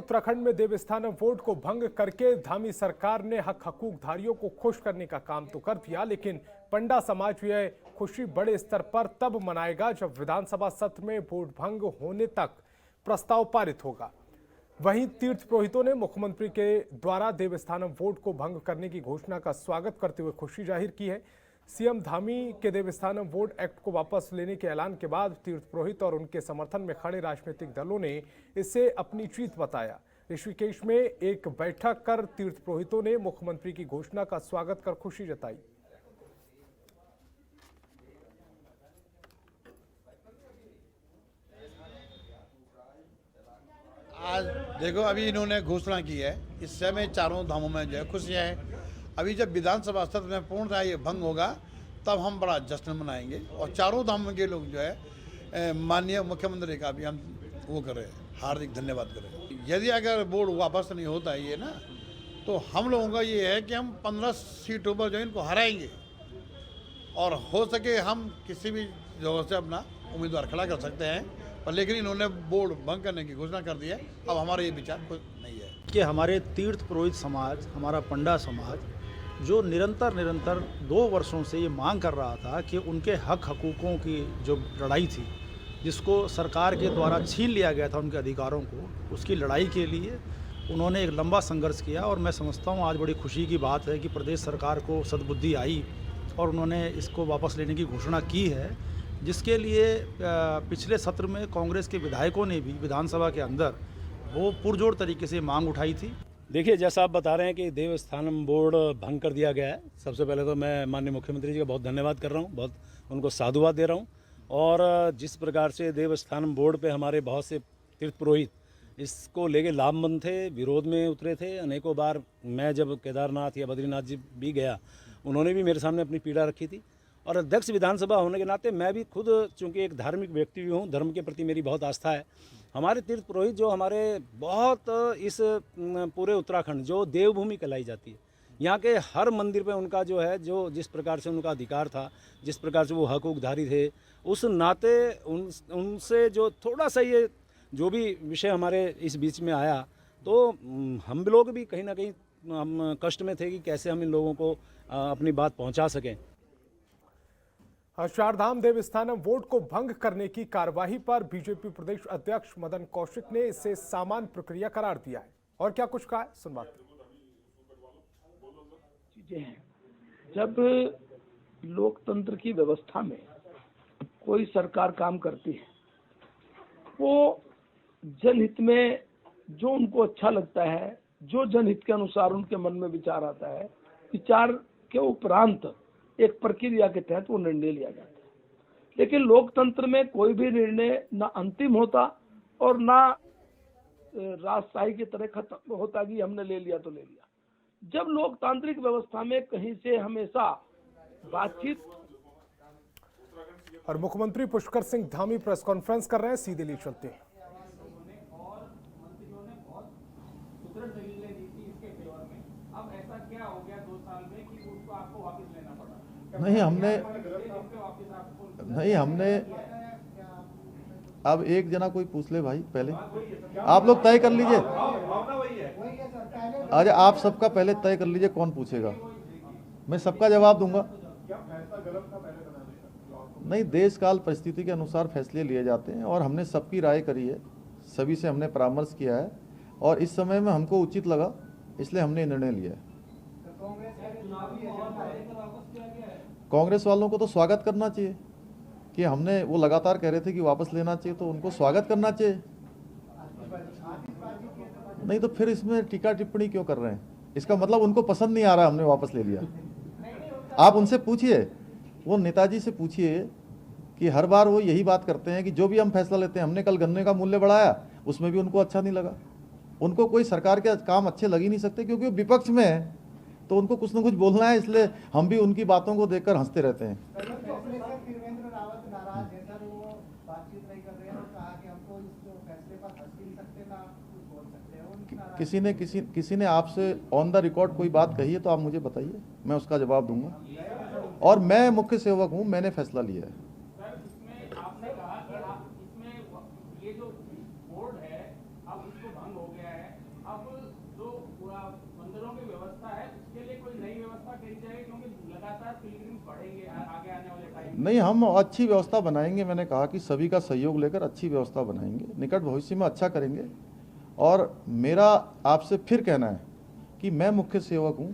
उत्तराखंड में देवस्थानम बोर्ड को भंग करके धामी सरकार ने हक हकूकधारियों को खुश करने का काम तो कर दिया, लेकिन पंडा समाज यह खुशी बड़े स्तर पर तब मनाएगा जब विधानसभा सत्र में बोर्ड भंग होने तक प्रस्ताव पारित होगा। वहीं तीर्थ पुरोहितों ने मुख्यमंत्री के द्वारा देवस्थानम बोर्ड को भंग करने की घोषणा का स्वागत करते हुए खुशी जाहिर की है। सीएम धामी के देवस्थानम बोर्ड एक्ट को वापस लेने के ऐलान के बाद तीर्थ पुरोहित और उनके समर्थन में खड़े राजनीतिक दलों ने इसे अपनी जीत बताया। ऋषिकेश में एक बैठक कर तीर्थ पुरोहितों ने मुख्यमंत्री की घोषणा का स्वागत कर खुशी जताई। आज देखो, अभी इन्होंने घोषणा की है, इस समय चारों धामों में जो है खुशियाँ हैं। अभी जब विधानसभा सत्र में पूर्णतः ये भंग होगा तब हम बड़ा जश्न मनाएंगे और चारों धामों के लोग जो है माननीय मुख्यमंत्री का भी हम वो करें, हार्दिक धन्यवाद करें। यदि अगर बोर्ड वापस नहीं होता है ये ना, तो हम लोगों का ये है कि हम 15 सीटों पर जो इनको हराएंगे और हो सके हम किसी भी जगह से अपना उम्मीदवार खड़ा कर सकते हैं, पर लेकिन इन्होंने बोर्ड भंग करने की घोषणा कर दी है। अब हमारा ये विचार कुछ नहीं है कि हमारे तीर्थ पुरोहित समाज, हमारा पंडा समाज जो निरंतर 2 वर्षों से ये मांग कर रहा था कि उनके हक हकूक़ों की जो लड़ाई थी, जिसको सरकार के द्वारा छीन लिया गया था उनके अधिकारों को, उसकी लड़ाई के लिए उन्होंने एक लंबा संघर्ष किया। और मैं समझता हूँ आज बड़ी खुशी की बात है कि प्रदेश सरकार को सद्बुद्धि आई और उन्होंने इसको वापस लेने की घोषणा की है, जिसके लिए पिछले सत्र में कांग्रेस के विधायकों ने भी विधानसभा के अंदर वो पुरजोर तरीके से मांग उठाई थी। देखिए, जैसा आप बता रहे हैं कि देवस्थानम बोर्ड भंग कर दिया गया है, सबसे पहले तो मैं माननीय मुख्यमंत्री जी का बहुत धन्यवाद कर रहा हूँ, बहुत उनको साधुवाद दे रहा हूँ। और जिस प्रकार से देवस्थानम बोर्ड पे हमारे बहुत से तीर्थ पुरोहित इसको लेके लामबंद थे, विरोध में उतरे थे। अनेकों बार मैं जब केदारनाथ या बद्रीनाथ जी भी गया, उन्होंने भी मेरे सामने अपनी पीड़ा रखी थी। और अध्यक्ष विधानसभा होने के नाते मैं भी खुद चूँकि एक धार्मिक व्यक्ति भी हूँ, धर्म के प्रति मेरी बहुत आस्था है। हमारे तीर्थ पुरोहित जो हमारे बहुत इस पूरे उत्तराखंड जो देवभूमि कहलाई जाती है, यहाँ के हर मंदिर पे उनका जो है जो जिस प्रकार से उनका अधिकार था, जिस प्रकार से वो हकूकधारी थे, उस नाते उनसे जो थोड़ा सा ये जो भी विषय हमारे इस बीच में आया, तो हम लोग भी कहीं ना कहीं हम कष्ट में थे कि कैसे हम इन लोगों को अपनी बात पहुँचा सकें। चारधाम देवस्थानम बोर्ड को भंग करने की कार्यवाही पर बीजेपी प्रदेश अध्यक्ष मदन कौशिक ने इसे सामान्य प्रक्रिया करार दिया है। और क्या कुछ कहा है, सुनवाते चीजें हैं। जब लोकतंत्र की व्यवस्था में कोई सरकार काम करती है, वो जनहित में जो उनको अच्छा लगता है, जो जनहित के अनुसार उनके मन में विचार आता है, विचार के उपरांत एक प्रक्रिया के तहत वो निर्णय लिया जाता है। लेकिन लोकतंत्र में कोई भी निर्णय ना अंतिम होता और ना राजशाही की तरह खत्म होता कि हमने ले लिया तो ले लिया। जब लोकतांत्रिक व्यवस्था में कहीं से हमेशा बातचीत। और मुख्यमंत्री पुष्कर सिंह धामी प्रेस कॉन्फ्रेंस कर रहे हैं, सीधे लिए चलते हैं। नहीं हमने अब एक जना कोई पूछ ले भाई, पहले आप लोग तय कर लीजिए। अरे आप सबका पहले तय कर लीजिए कौन पूछेगा, मैं सबका जवाब दूंगा। नहीं, देश काल परिस्थिति के अनुसार फैसले लिए जाते हैं और हमने सबकी राय करी है, सभी से हमने परामर्श किया है और इस समय में हमको उचित लगा, इसलिए हमने निर्णय लिया है। कांग्रेस वालों को तो स्वागत करना चाहिए कि हमने, वो लगातार कह रहे थे कि वापस लेना चाहिए, तो उनको स्वागत करना चाहिए। नहीं तो फिर इसमें टीका टिप्पणी क्यों कर रहे हैं? इसका मतलब उनको पसंद नहीं आ रहा हमने वापस ले लिया। आप उनसे पूछिए, वो नेताजी से पूछिए कि हर बार वो यही बात करते हैं कि जो भी हम फैसला लेते हैं, हमने कल गन्ने का मूल्य बढ़ाया, उसमें भी उनको अच्छा नहीं लगा। उनको कोई सरकार के काम अच्छे लग ही नहीं सकते क्योंकि वो विपक्ष में है, तो उनको कुछ ना कुछ बोलना है, इसलिए हम भी उनकी बातों को देखकर हंसते रहते हैं। किसी ने आपसे ऑन द रिकॉर्ड कोई बात कही है तो आप मुझे बताइए, मैं उसका जवाब दूंगा। और मैं मुख्य सेवक हूं, मैंने फैसला लिया है। ये जो बोर्ड है अब इसको भंग हो गया है, नहीं, हम अच्छी व्यवस्था बनाएंगे। मैंने कहा कि सभी का सहयोग लेकर अच्छी व्यवस्था बनाएंगे, निकट भविष्य में अच्छा करेंगे। और मेरा आपसे फिर कहना है कि मैं मुख्य सेवक हूं,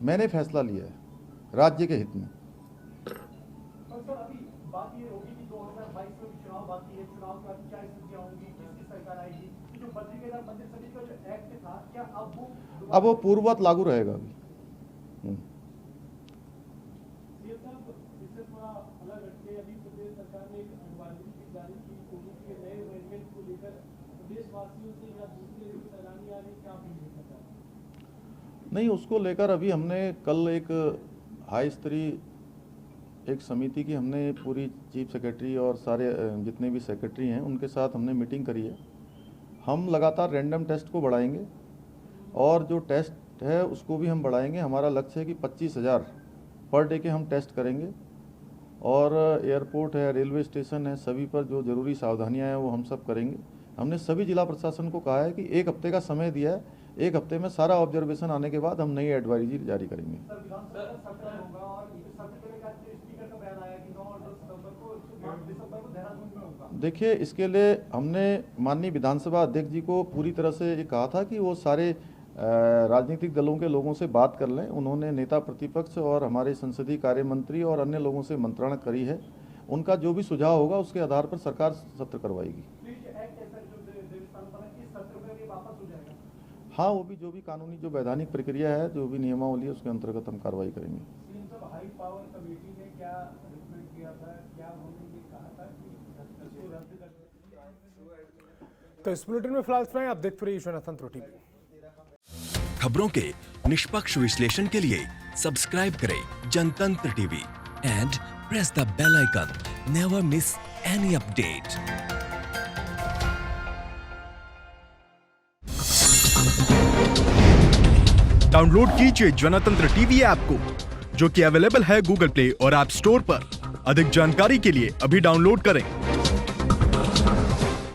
मैंने फैसला लिया है राज्य के हित में। अब वो पूर्ववत लागू रहेगा अभी। नहीं, उसको लेकर अभी हमने कल एक हाई स्तरीय एक समिति की हमने पूरी चीफ सेक्रेटरी और सारे जितने भी सेक्रेटरी हैं उनके साथ हमने मीटिंग करी है। हम लगातार रैंडम टेस्ट को बढ़ाएंगे और जो टेस्ट है उसको भी हम बढ़ाएंगे। हमारा लक्ष्य है कि 25,000 पर डे के हम टेस्ट करेंगे और एयरपोर्ट है, रेलवे स्टेशन है, सभी पर जो ज़रूरी सावधानियां हैं वो हम सब करेंगे। हमने सभी जिला प्रशासन को कहा है कि 1 हफ्ते का समय दिया है, 1 हफ्ते में सारा ऑब्जर्वेशन आने के बाद हम नई एडवाइजरी जारी करेंगे। देखिए, इसके लिए हमने माननीय विधानसभा अध्यक्ष जी को पूरी तरह से ये कहा था कि वो सारे राजनीतिक दलों के लोगों से बात कर लें। उन्होंने नेता प्रतिपक्ष और हमारे संसदीय कार्य मंत्री और अन्य लोगों से मंत्रणा करी है। उनका जो भी सुझाव होगा उसके आधार पर सरकार सत्र करवाएगी। हाँ, वो भी जो भी कानूनी जो वैधानिक प्रक्रिया है, जो भी नियमावली है, उसके अंतर्गत हम कार्रवाई करेंगे। तो इस बुलेटिन में फिलहाल इतना ही। आप देखते रहिए जनतंत्र टीवी। खबरों के निष्पक्ष विश्लेषण के लिए सब्सक्राइब करें Jantantra TV and press the bell icon. Never miss any update. Download कीजिए जनतंत्र टीवी ऐप को, जो कि अवेलेबल है गूगल प्ले और ऐप स्टोर पर। अधिक जानकारी के लिए अभी डाउनलोड करें।